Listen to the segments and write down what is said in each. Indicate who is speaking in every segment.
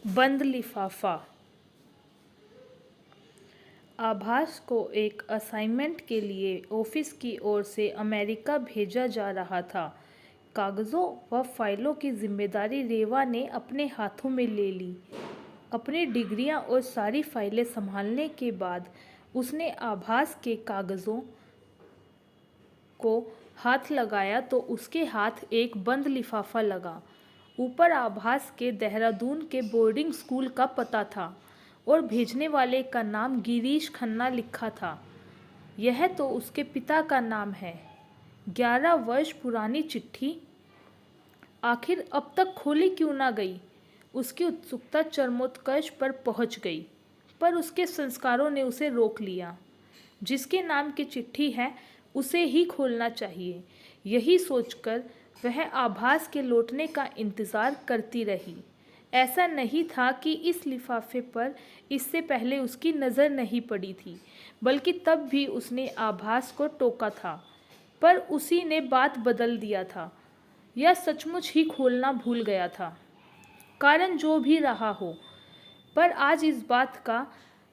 Speaker 1: बंद लिफाफा। आभास को एक असाइनमेंट के लिए ऑफिस की ओर से अमेरिका भेजा जा रहा था। कागज़ों व फाइलों की जिम्मेदारी रेवा ने अपने हाथों में ले ली। अपनी डिग्रियां और सारी फाइलें संभालने के बाद उसने आभास के कागज़ों को हाथ लगाया तो उसके हाथ एक बंद लिफाफा लगा। ऊपर आभास के देहरादून के बोर्डिंग स्कूल का पता था और भेजने वाले का नाम गिरीश खन्ना लिखा था। यह तो उसके पिता का नाम है। 11 वर्ष पुरानी चिट्ठी आखिर अब तक खोली क्यों ना गई? उसकी उत्सुकता चरमोत्कर्ष पर पहुंच गई, पर उसके संस्कारों ने उसे रोक लिया। जिसके नाम की चिट्ठी है उसे ही खोलना चाहिए। यही सोचकर वह आभास के लौटने का इंतज़ार करती रही। ऐसा नहीं था कि इस लिफाफे पर इससे पहले उसकी नज़र नहीं पड़ी थी, बल्कि तब भी उसने आभास को टोका था, पर उसी ने बात बदल दिया था या सचमुच ही खोलना भूल गया था। कारण जो भी रहा हो, पर आज इस बात का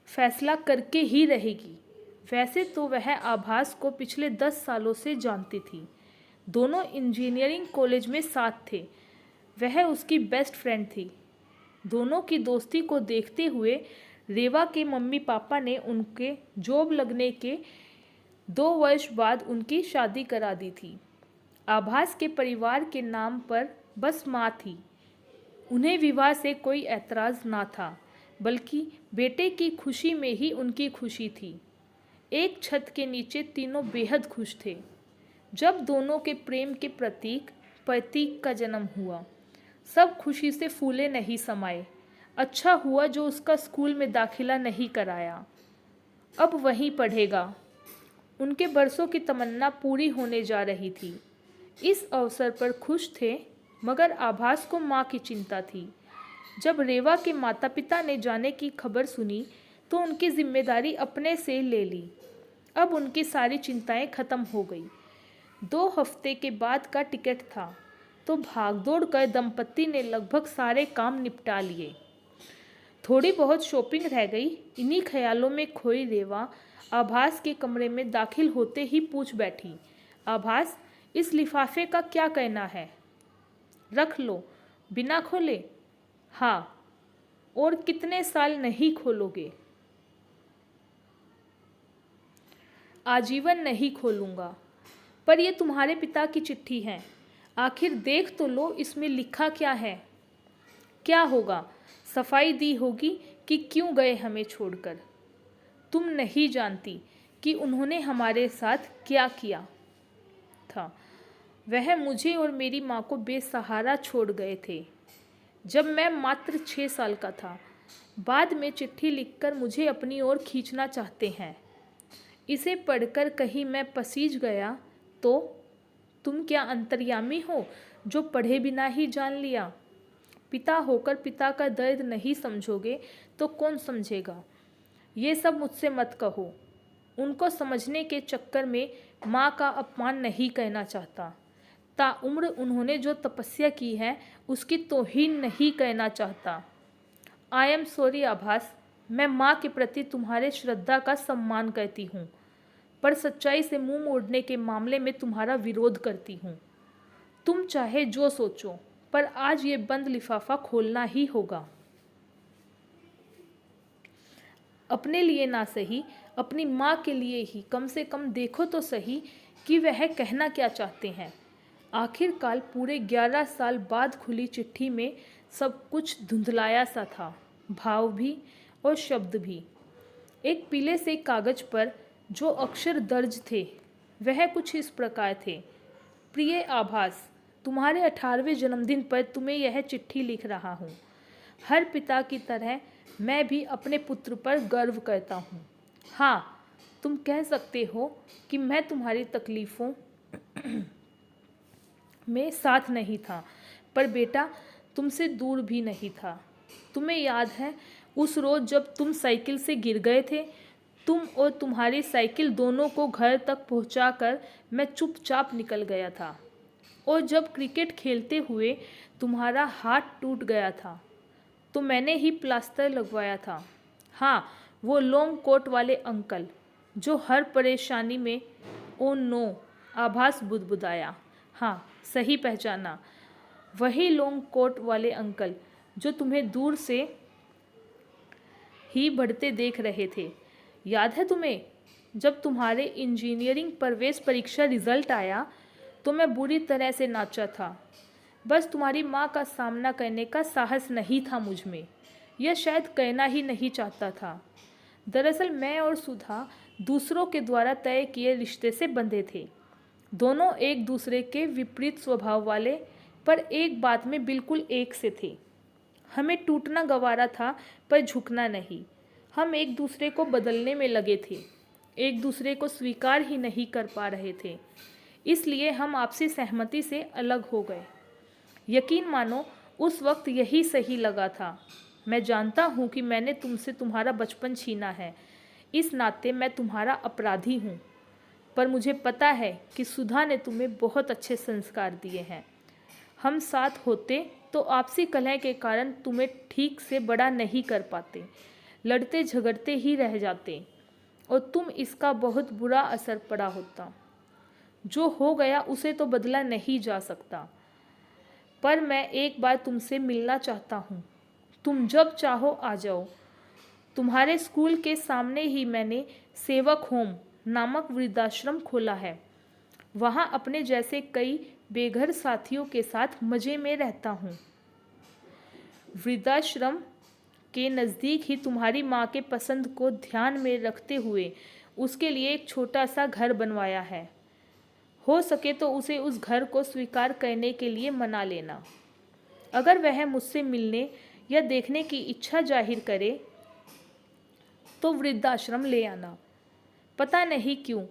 Speaker 1: फैसला करके ही रहेगी। वैसे तो वह आभास को पिछले 10 सालों से जानती थी। दोनों इंजीनियरिंग कॉलेज में साथ थे। वह उसकी बेस्ट फ्रेंड थी। दोनों की दोस्ती को देखते हुए रेवा के मम्मी पापा ने उनके जॉब लगने के 2 वर्ष बाद उनकी शादी करा दी थी। आभास के परिवार के नाम पर बस माँ थी। उन्हें विवाह से कोई ऐतराज़ ना था, बल्कि बेटे की खुशी में ही उनकी खुशी थी। एक छत के नीचे तीनों बेहद खुश थे। जब दोनों के प्रेम के प्रतीक का जन्म हुआ, सब खुशी से फूले नहीं समाये। अच्छा हुआ जो उसका स्कूल में दाखिला नहीं कराया, अब वहीं पढ़ेगा। उनके बरसों की तमन्ना पूरी होने जा रही थी। इस अवसर पर खुश थे, मगर आभास को माँ की चिंता थी। जब रेवा के माता पिता ने जाने की खबर सुनी तो उनकी जिम्मेदारी अपने से ले ली। अब उनकी सारी चिंताएं खत्म हो गई। 2 हफ्ते के बाद का टिकट था, तो भागदौड़ कर दंपत्ति ने लगभग सारे काम निपटा लिए। थोड़ी बहुत शॉपिंग रह गई। इन्हीं ख्यालों में खोई रेवा आभास के कमरे में दाखिल होते ही पूछ बैठी, आभास, इस लिफाफे का क्या कहना है? रख लो, बिना खोले? हाँ। और कितने साल नहीं खोलोगे? आजीवन नहीं खोलूँगा। पर यह तुम्हारे पिता की चिट्ठी है, आखिर देख तो लो इसमें लिखा क्या है। क्या होगा? सफाई दी होगी कि क्यों गए हमें छोड़कर। तुम नहीं जानती कि उन्होंने हमारे साथ क्या किया था। वह मुझे और मेरी माँ को बेसहारा छोड़ गए थे जब मैं मात्र 6 साल का था। बाद में चिट्ठी लिखकर मुझे अपनी ओर खींचना चाहते हैं। इसे पढ़कर कहीं मैं पसीज गया तो तुम क्या अंतर्यामी हो जो पढ़े बिना ही जान लिया? पिता होकर पिता का दर्द नहीं समझोगे तो कौन समझेगा? ये सब मुझसे मत कहो। उनको समझने के चक्कर में माँ का अपमान नहीं कहना चाहता। ताउम्र उन्होंने जो तपस्या की है उसकी तौहीन नहीं कहना चाहता। आई एम सॉरी आभास, मैं माँ के प्रति तुम्हारे श्रद्धा का सम्मान करती हूँ, पर सच्चाई से मुंह मोड़ने के मामले में तुम्हारा विरोध करती हूँ। तुम चाहे जो सोचो, पर आज ये बंद लिफाफा खोलना ही होगा। अपने लिए ना सही, अपनी माँ के लिए ही कम से कम देखो तो सही कि वह कहना क्या चाहते हैं। आखिरकार पूरे 11 साल बाद खुली चिट्ठी में सब कुछ धुंधलाया सा था, भाव भी और शब्द भी। एक पीले से कागज पर जो अक्षर दर्ज थे वह कुछ इस प्रकार थे, प्रिय आभास, तुम्हारे 18वें जन्मदिन पर तुम्हें यह चिट्ठी लिख रहा हूँ। हर पिता की तरह मैं भी अपने पुत्र पर गर्व करता हूँ। हाँ, तुम कह सकते हो कि मैं तुम्हारी तकलीफ़ों में साथ नहीं था, पर बेटा तुमसे दूर भी नहीं था। तुम्हें याद है उस रोज़ जब तुम साइकिल से गिर गए थे? तुम और तुम्हारी साइकिल दोनों को घर तक पहुंचाकर मैं चुपचाप निकल गया था। और जब क्रिकेट खेलते हुए तुम्हारा हाथ टूट गया था, तो मैंने ही प्लास्टर लगवाया था। हाँ, वो लॉन्ग कोट वाले अंकल जो हर परेशानी में ओ नो आभास बुदबुदाया। हाँ, सही पहचाना, वही लॉन्ग कोट वाले अंकल जो तुम्हें दूर से ही बढ़ते देख रहे थे। याद है तुम्हें, जब तुम्हारे इंजीनियरिंग प्रवेश परीक्षा रिजल्ट आया तो मैं बुरी तरह से नाचा था। बस तुम्हारी माँ का सामना करने का साहस नहीं था मुझ में, यह शायद कहना ही नहीं चाहता था। दरअसल मैं और सुधा दूसरों के द्वारा तय किए रिश्ते से बंधे थे। दोनों एक दूसरे के विपरीत स्वभाव वाले, पर एक बात में बिल्कुल एक से थे। हमें टूटना गंवारा था पर झुकना नहीं। हम एक दूसरे को बदलने में लगे थे, एक दूसरे को स्वीकार ही नहीं कर पा रहे थे। इसलिए हम आपसी सहमति से अलग हो गए। यकीन मानो, उस वक्त यही सही लगा था। मैं जानता हूँ कि मैंने तुमसे तुम्हारा बचपन छीना है, इस नाते मैं तुम्हारा अपराधी हूँ। पर मुझे पता है कि सुधा ने तुम्हें बहुत अच्छे संस्कार दिए हैं। हम साथ होते तो आपसी कलह के कारण तुम्हें ठीक से बड़ा नहीं कर पाते, लड़ते झगड़ते ही रह जाते और तुम इसका बहुत बुरा असर पड़ा होता। जो हो गया उसे तो बदला नहीं जा सकता, पर मैं एक बार तुमसे मिलना चाहता हूँ। तुम जब चाहो आ जाओ। तुम्हारे स्कूल के सामने ही मैंने सेवक होम नामक वृद्धाश्रम खोला है। वहाँ अपने जैसे कई बेघर साथियों के साथ मज़े में रहता हूँ। वृद्धाश्रम के नज़दीक ही तुम्हारी माँ के पसंद को ध्यान में रखते हुए उसके लिए एक छोटा सा घर बनवाया है। हो सके तो उसे उस घर को स्वीकार करने के लिए मना लेना। अगर वह मुझसे मिलने या देखने की इच्छा जाहिर करे तो वृद्धाश्रम ले आना। पता नहीं क्यों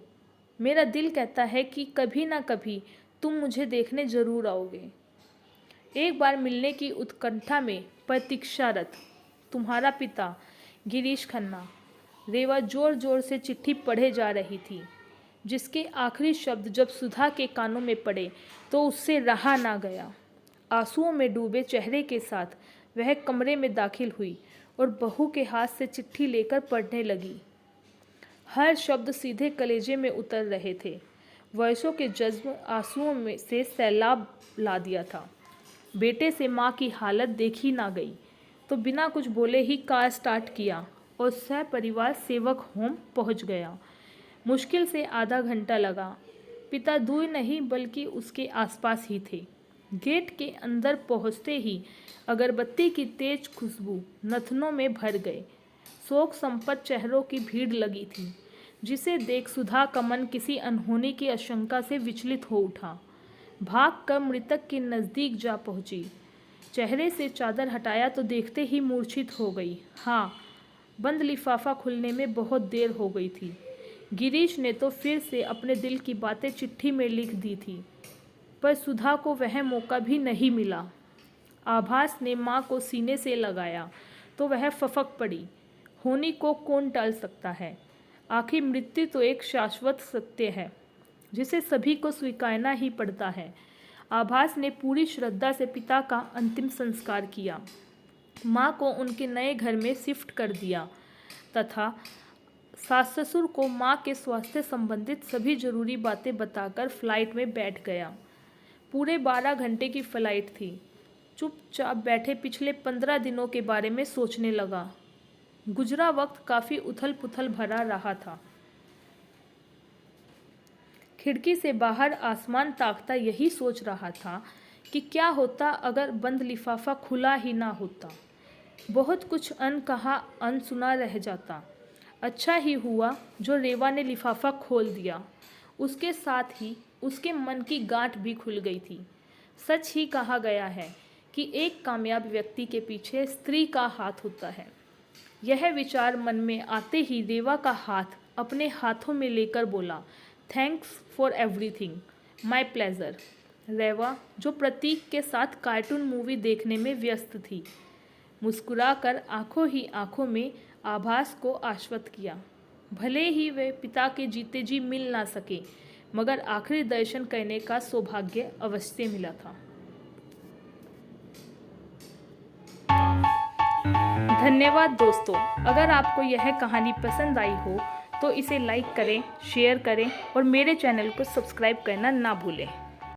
Speaker 1: मेरा दिल कहता है कि कभी ना कभी तुम मुझे देखने जरूर आओगे। एक बार मिलने की उत्कंठा में प्रतीक्षारत तुम्हारा पिता गिरीश खन्ना। रेवा जोर जोर से चिट्ठी पढ़े जा रही थी, जिसके आखिरी शब्द जब सुधा के कानों में पड़े तो उससे रहा ना गया। आंसुओं में डूबे चेहरे के साथ वह कमरे में दाखिल हुई और बहू के हाथ से चिट्ठी लेकर पढ़ने लगी। हर शब्द सीधे कलेजे में उतर रहे थे। वर्षों के जज्ब आंसुओं में से सैलाब ला दिया था। बेटे से माँ की हालत देखी ना गई तो बिना कुछ बोले ही कार स्टार्ट किया और सपरिवार सेवक होम पहुँच गया। मुश्किल से आधा घंटा लगा। पिता दूर नहीं बल्कि उसके आसपास ही थे। गेट के अंदर पहुँचते ही अगरबत्ती की तेज खुशबू नथनों में भर गए। शोक संपन्न चेहरों की भीड़ लगी थी, जिसे देख सुधा का मन किसी अनहोनी की आशंका से विचलित हो उठा। भाग कर मृतक के नज़दीक जा पहुंची। चेहरे से चादर हटाया तो देखते ही मूर्छित हो गई। हाँ, बंद लिफाफा खुलने में बहुत देर हो गई थी। गिरीश ने तो फिर से अपने दिल की बातें चिट्ठी में लिख दी थी, पर सुधा को वह मौका भी नहीं मिला। आभास ने माँ को सीने से लगाया तो वह फफक पड़ी। होनी को कौन टाल सकता है? आखिर मृत्यु तो एक शाश्वत सत्य है, जिसे सभी को स्वीकारना ही पड़ता है। आभास ने पूरी श्रद्धा से पिता का अंतिम संस्कार किया। माँ को उनके नए घर में शिफ्ट कर दिया तथा सास ससुर को माँ के स्वास्थ्य संबंधित सभी जरूरी बातें बताकर फ्लाइट में बैठ गया। पूरे 12 घंटे की फ्लाइट थी। चुपचाप बैठे पिछले 15 दिनों के बारे में सोचने लगा। गुजरा वक्त काफ़ी उथल पुथल भरा रहा था। खिड़की से बाहर आसमान ताकता यही सोच रहा था कि क्या होता अगर बंद लिफाफा खुला ही ना होता। बहुत कुछ अनकहा अनसुना रह जाता। अच्छा ही हुआ जो रेवा ने लिफाफा खोल दिया। उसके साथ ही उसके मन की गांठ भी खुल गई थी। सच ही कहा गया है कि एक कामयाब व्यक्ति के पीछे स्त्री का हाथ होता है। यह विचार मन में आते ही रेवा का हाथ अपने हाथों में लेकर बोला, thanks for everything, my pleasure. Reva, जो प्रतीक के साथ कार्टून मूवी देखने में व्यस्त थी, मुस्कुराकर आंखों ही आंखों में आभास को आश्वस्त किया। भले ही वे पिता के जीते जी मिल ना सके, मगर आखिरी दर्शन करने का सौभाग्य अवश्य मिला था। धन्यवाद दोस्तों। अगर आपको यह कहानी पसंद आई हो तो इसे लाइक करें, शेयर करें और मेरे चैनल को सब्सक्राइब करना ना भूलें।